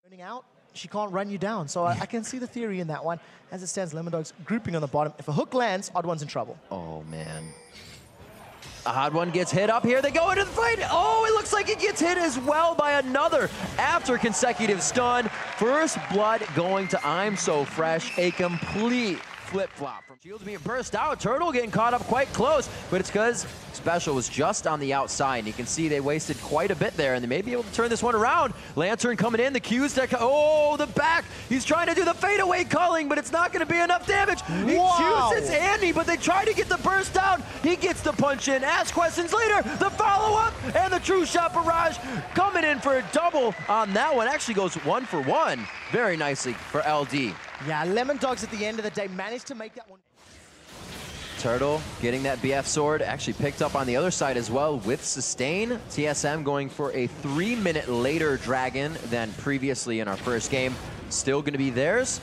Running out, she can't run you down. So I can see the theory in that one. As it stands, Lemondogs grouping on the bottom. If a hook lands, Odd One's in trouble. Oh, man. Odd One gets hit up here. They go into the fight. Oh, it looks like it gets hit as well by another after consecutive stun. First blood going to I'm So Fresh. A complete flip-flop. From Shields being burst out, Turtle getting caught up quite close, but it's because Special was just on the outside, and you can see they wasted quite a bit there, and they may be able to turn this one around. Lantern coming in, the Q's that, oh, the back. He's trying to do the fadeaway culling, but it's not going to be enough damage. He chooses Andy, but they try to get the burst down. He gets the punch in. Ask questions later. The follow-up and the true shot barrage coming in for a double on that one. Actually goes 1 for 1 very nicely for LD. Yeah, Lemondogs at the end of the day managed to make that one. Turtle getting that BF sword, actually picked up on the other side as well with sustain. TSM going for a 3-minute later dragon than previously in our first game. Still going to be theirs.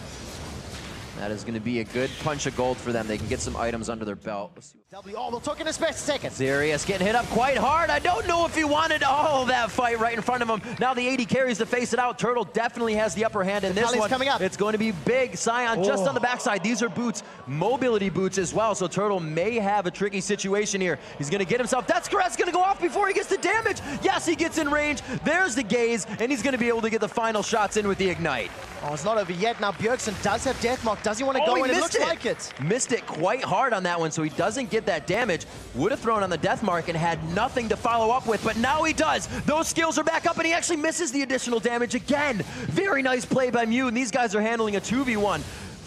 That is going to be a good punch of gold for them. They can get some items under their belt. Oh, we'll talk in a spare second. Zirius getting hit up quite hard. I don't know if he wanted all that fight right in front of him. Now the 80 carries to face it out. Turtle definitely has the upper hand in this one. Coming up. It's going to be big. Scion just on the backside. These are boots, mobility boots as well. So Turtle may have a tricky situation here. He's going to get himself. That's Caress going to go off before he gets the damage. Yes, he gets in range. There's the gaze, and he's going to be able to get the final shots in with the ignite. Oh, it's not over yet. Now Bjergsen does have Deathmark. Does he want to go in? It looks like it. Missed it quite hard on that one, so he doesn't get that damage. Would have thrown on the Deathmark and had nothing to follow up with, but now he does. Those skills are back up, and he actually misses the additional damage again. Very nice play by Mew, and these guys are handling a 2v1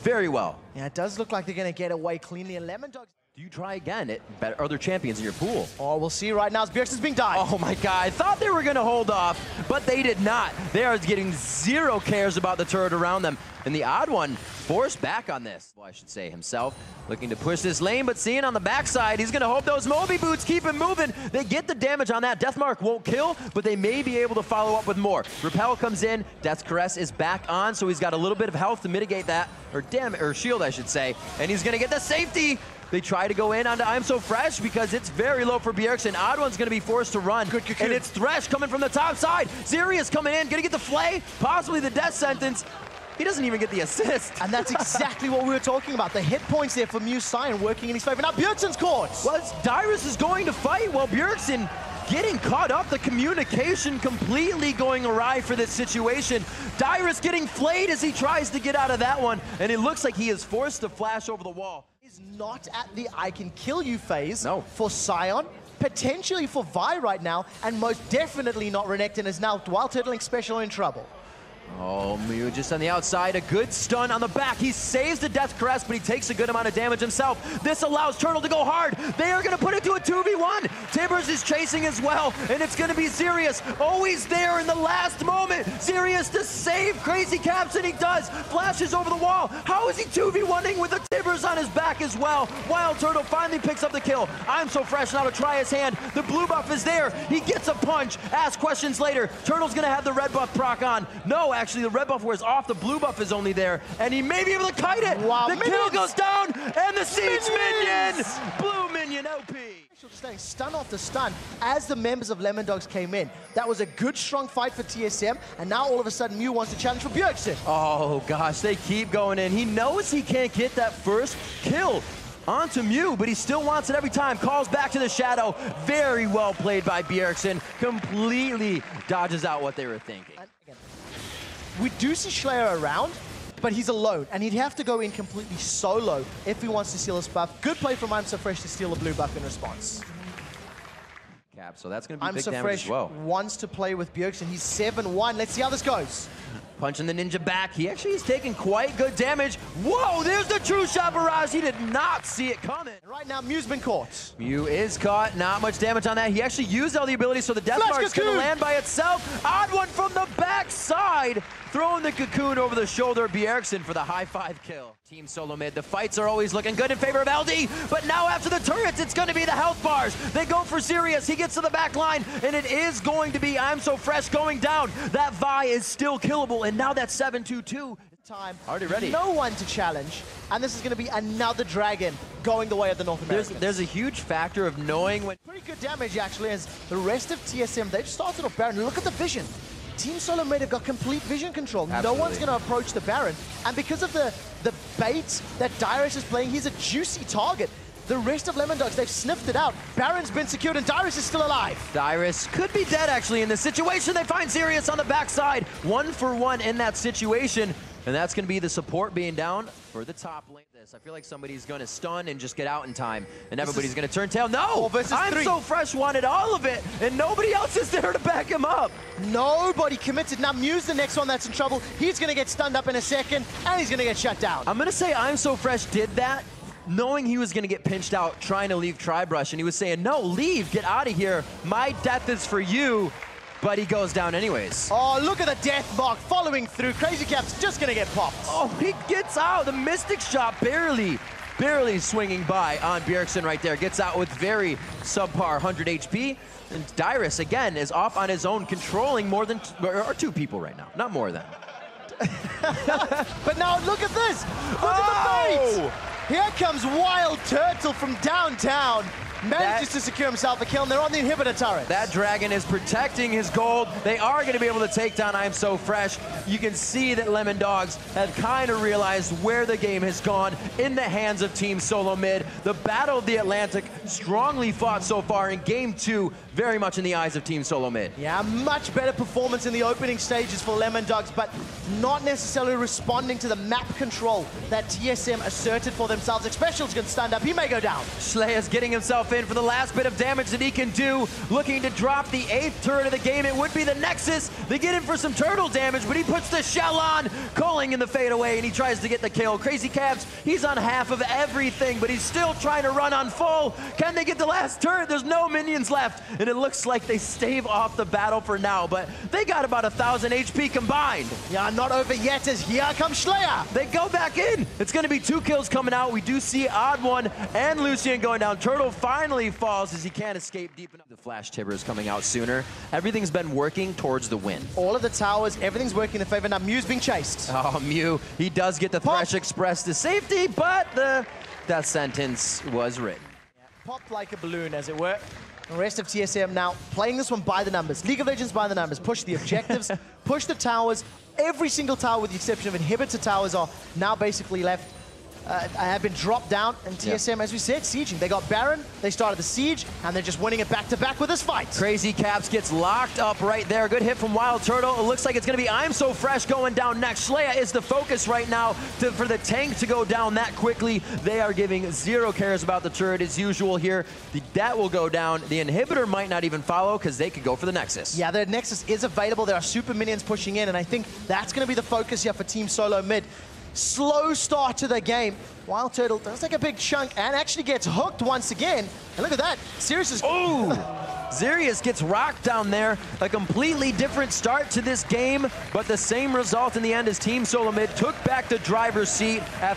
very well. Yeah, it does look like they're going to get away cleanly, and Lemondogs. Do you try again at other champions in your pool? Oh, we'll see right now as Bjergsen's being dived. Oh my god, I thought they were going to hold off, but they did not. They are getting zero cares about the turret around them. And the Odd One forced back on this. Well, I should say himself, looking to push this lane, but seeing on the backside, he's going to hope those Moby boots keep him moving. They get the damage on that. Deathmark won't kill, but they may be able to follow up with more. Repel comes in, Death's Caress is back on, so he's got a little bit of health to mitigate that, or shield, I should say. And he's going to get the safety. They try to go in onto I'm So Fresh because it's very low for Bjergsen. Odd One's going to be forced to run. Good. And it's Thresh coming from the top side. Zirius coming in, going to get the flay, possibly the death sentence. He doesn't even get the assist. And that's exactly what we were talking about. The hit points there for Mew Scion working in his favor. Now Bjergsen's caught. Well, Dyrus is going to fight while Bjergsen getting caught up. The communication completely going awry for this situation. Dyrus getting flayed as he tries to get out of that one. And it looks like he is forced to flash over the wall. He's not at the I can kill you phase for Scion. Potentially for Vi right now. And most definitely not Renekton, is now Wild Turtling Special in trouble. Oh, Mew just on the outside, a good stun on the back. He saves the Death Caress, but he takes a good amount of damage himself. This allows Turtle to go hard. They are going to put it to a 2v1. Tibbers is chasing as well, and it's going to be Zirius. Always there in the last moment. Zirius to save Crazy Caps, and he does. Flashes over the wall. How is he 2v1ing with the Tibbers on his back as well? Wild Turtle finally picks up the kill. I'm So Fresh now to try his hand. The blue buff is there. He gets a punch. Ask questions later. Turtle's going to have the red buff proc on. No, actually, the red buff wears off, the blue buff is only there, and he may be able to kite it. Wow, the kill goes down, and the Siege Minion! Blue Minion OP. Just staying stun after stun as the members of Lemondogs came in. That was a good, strong fight for TSM, and now all of a sudden Mew wants to challenge for Bjergsen. Oh gosh, they keep going in. He knows he can't get that first kill onto Mew, but he still wants it every time. Calls back to the shadow. Very well played by Bjergsen. Completely dodges out what they were thinking. We do see Slayer around, but he's alone, and he'd have to go in completely solo if he wants to steal this buff. Good play from I'm So Fresh to steal a blue buff in response. Cap, so that's going to be I'm big So damage Fresh as well. wants to play with Bjergsen. He's 7-1. Let's see how this goes. Punching the ninja back. He actually is taking quite good damage. Whoa, there's the true shot barrage. He did not see it coming. And right now, Mew's been caught. Mew is caught. Not much damage on that. He actually used all the abilities, so the Deathmark's going to land by itself. Odd One from the backside. Throwing the cocoon over the shoulder of Bjergsen for the high 5 kill. Team solo mid. The fights are always looking good in favor of LD, but now after the turrets, it's going to be the health bars. They go for Zirius. He gets to the back line, and it is going to be I'm So Fresh going down. That Vi is still killable, and now that's 7-2-2. Time. Already ready. No one to challenge, and this is going to be another dragon going the way of the North Americans. There's a huge factor of knowing when... Pretty good damage, actually, as the rest of TSM, they've started off Baron. Look at the vision. Team Solo Mid have got complete vision control. Absolutely. No one's going to approach the Baron. And because of the bait that Dyrus is playing, he's a juicy target. The rest of Lemondogs, they've sniffed it out. Baron's been secured and Dyrus is still alive. Dyrus could be dead actually in this situation. They find Zirius on the backside. 1 for 1 in that situation. And that's going to be the support being down for the top lane. I feel like somebody's going to stun and just get out in time, and everybody's going to turn tail. No! I'm so fresh wanted all of it, and nobody else is there to back him up. Nobody committed. Now Mew's the next one that's in trouble. He's going to get stunned up in a second, and he's going to get shut down. I'm going to say I'm so fresh did that, knowing he was going to get pinched out, trying to leave Tribrush, and he was saying, no, leave, get out of here. My death is for you. But he goes down anyways. Oh, look at the death mark following through. Crazy Cap's just going to get popped. Oh, he gets out. The Mystic Shot barely swinging by on Bjergsen right there. Gets out with very subpar 100 HP. And Dyrus, again, is off on his own, controlling more than or 2 people right now. Not more than. But now look at this. Look at the bait. Here comes Wild Turtle from downtown. Manages to secure himself a kill, and they're on the inhibitor turret. That dragon is protecting his gold. They are going to be able to take down I'm So Fresh. You can see that Lemondogs have kind of realized where the game has gone in the hands of Team Solo Mid. The Battle of the Atlantic, strongly fought so far in Game 2, very much in the eyes of Team Solo Mid. Yeah, much better performance in the opening stages for Lemondogs, but not necessarily responding to the map control that TSM asserted for themselves. Xpecial's going to stand up. He may go down. Schleya's getting himself in for the last bit of damage that he can do, looking to drop the 8th turret of the game. It would be the Nexus. They get in for some turtle damage, but he puts the shell on, calling in the fade away, and he tries to get the kill. Crazy Cabs, he's on half of everything, but he's still trying to run on full. Can they get the last turret? There's no minions left, and it looks like they stave off the battle for now, but they got about 1,000 HP combined. Yeah, not over yet, as here comes Schleya. They go back in. It's going to be 2 kills coming out. We do see Odd One and Lucian going down. Turtle finally falls as he can't escape deep enough. The Flash Tibber is coming out sooner. Everything's been working towards the win. All of the towers, everything's working in favor. Now Mew's being chased. Oh, Mew, he does get the Thresh Express to safety, but the death sentence was written. Yeah, popped like a balloon, as it were. The rest of TSM now playing this one by the numbers. League of Legends by the numbers. Push the objectives, push the towers. Every single tower, with the exception of inhibitor towers, are now basically left. Have been dropped down, and TSM, as we said, sieging. They got Baron, they started the siege, and they're just winning it back-to-back with this fight. Crazy Caps gets locked up right there. Good hit from Wild Turtle. It looks like it's going to be I'm So Fresh going down next. Schleya is the focus right now for the tank to go down that quickly. They are giving 0 cares about the turret as usual here. That will go down. The inhibitor might not even follow because they could go for the Nexus. Yeah, the Nexus is available. There are super minions pushing in, and I think that's going to be the focus here for Team Solo Mid. Slow start to the game. Wild Turtle does take a big chunk and actually gets hooked once again. And look at that. Zirius is... Oh! Zirius gets rocked down there. A completely different start to this game, but the same result in the end as Team Solo Mid took back the driver's seat after